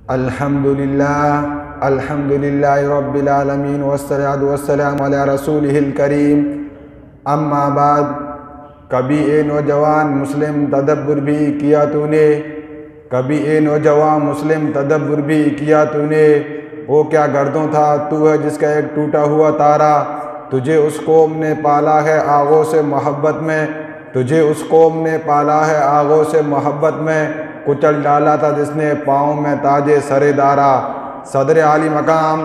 الحمدللہ رب العالمین والصلاۃ والسلام علی رسولہ الکریم، اما بعد۔ کبھی اے نوجوان مسلم تدبر بھی کیا تو نے، کبھی اے نوجوان مسلم تدبر بھی کیا تو نے، وہ کیا گردوں تھا تو ہے جس کا ایک ٹوٹا ہوا تارا، تجھے اس قوم نے پالا ہے آغوں سے محبت میں، تجھے اس قوم نے پالا ہے آغوں سے محبت میں، کچل ڈالا تھا جس نے پاؤں میں تاج سر دارا۔ صدر عالی مقام،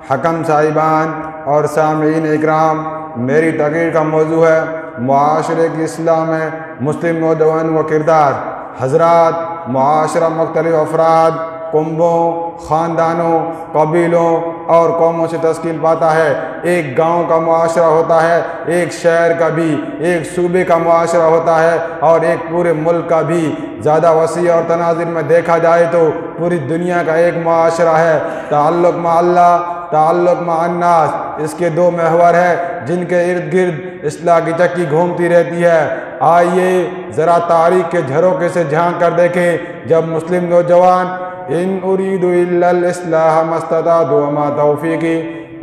حکم صاحبان اور سامعین اکرام، میری تقریر کا موضوع ہے معاشرے کی اصلاح میں مسلم نوجوانوں کا کردار۔ حضرات، معاشرہ مختلف افراد، کنبوں، خاندانوں، قبیلوں اور قوموں سے تشکیل پاتا ہے۔ ایک گاؤں کا معاشرہ ہوتا ہے، ایک شہر کا بھی، ایک صوبے کا معاشرہ ہوتا ہے اور ایک پورے ملک کا بھی۔ زیادہ وسیع اور تناظر میں دیکھا جائے تو پوری دنیا کا ایک معاشرہ ہے۔ تعلق مع اللہ، تعلق مع الناس، اس کے دو محور ہیں جن کے ارد گرد اصلاح کی چکی گھومتی رہتی ہے۔ آئیے ذرا تاریخ کے جھروکے سے جھانک کر دیکھیں، جب مسلم نوجوان ان اريد الا الاصلاح ما استطعت وما توفیقی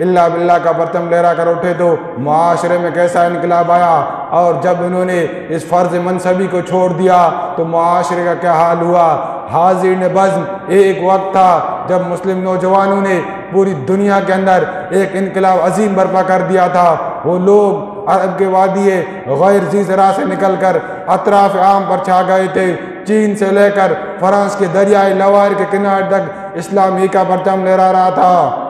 الا باللہ کا پرچم لہرا کر اٹھے تو معاشرے میں کیسا انقلاب آیا، اور جب انہوں نے اس فرض منصبی کو چھوڑ دیا تو معاشرے کا کیا حال ہوا۔ حاضرین بزم، ایک وقت تھا جب مسلم نوجوانوں نے پوری دنیا کے اندر ایک انقلاب عظیم برپا کر دیا تھا۔ وہ لوگ عرب کے وادی غیر ذی زرع سے نکل کر اطراف عام پر چھا گئے تھے۔ چین سے لے کر فرانس کے دریائے لوائر کے کنارے تک اسلام ہی کا پرچم لہرا رہا تھا۔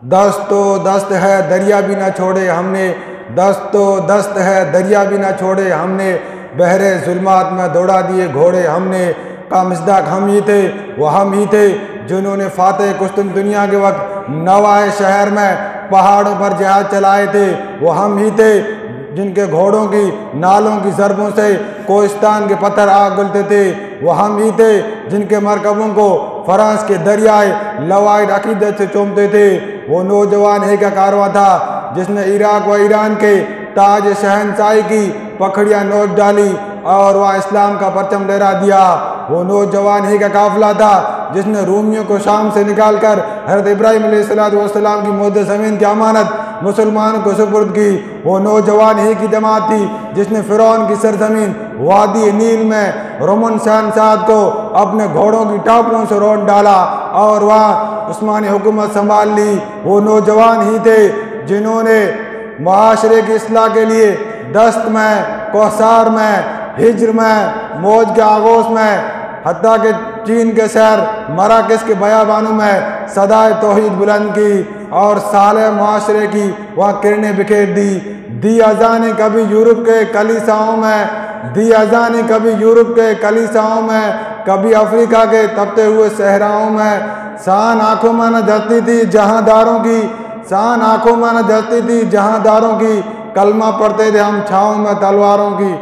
دست تو دست ہے دریا بھی نہ چھوڑے ہم نے، دست تو دست ہے دریا بھی نہ چھوڑے ہم نے، بحر ظلمات میں دوڑا دیے گھوڑے ہم نے۔ کا مصداق ہم ہی تھے، وہ ہم ہی تھے جنہوں نے فاتح قسطنطنیہ کے وقت نوائے شہر میں پہاڑوں پر جہاد چلائے تھے، وہ ہم ہی تھے جن کے گھوڑوں کی نالوں کی ضربوں سے کوہستان کے پتھر آگ گلتے تھے، وہ ہم ہی تھے جن کے مرکبوں کو فرانس کے دریائے لوائر عقیدت سے چومتے تھے۔ وہ نوجوان ہی کا کارواں تھا جس نے عراق و ایران کے تاج شہنشاہی کی پکھڑیاں نوچ ڈالی اور وہ اسلام کا پرچم لہرا دیا۔ وہ نوجوان ہی کا قافلہ تھا جس نے رومیوں کو شام سے نکال کر حضرت ابراہیم علیہ السلام کی مقدس زمین کی امانت مسلمانوں کو سپرد کی۔ وہ نوجوان ہی کی جماعت تھی جس نے فرعون کی سرزمین وادی نیل میں رومن شہنشاہ کو اپنے گھوڑوں کی ٹاپوں سے روند ڈالا اور وہاں عثمانی حکومت سنبھال لی۔ وہ نوجوان ہی تھے جنہوں نے معاشرے کی اصلاح کے لیے دست میں، کوثار میں، ہجر میں، موج کے آغوش میں، حتیٰ کہ چین کے شہر مراکش کے بیابانوں میں صدائے توحید بلند کی اور صالح معاشرے کی وہاں کرنیں بکھیر دی۔ دی اذانیں کبھی یورپ کے کلیساؤں میں، دی اذانیں کبھی یورپ کے کلیساؤں میں، کبھی افریقہ کے تپتے ہوئے صحراؤں میں۔ سان آنکھوں میں نہ جھلتی تھی جہاں داروں کی، سان آنکھوں میں نہ جھلتی تھی جہاں داروں کی، کلمہ پڑھتے تھے ہم چھاؤں میں تلواروں کی۔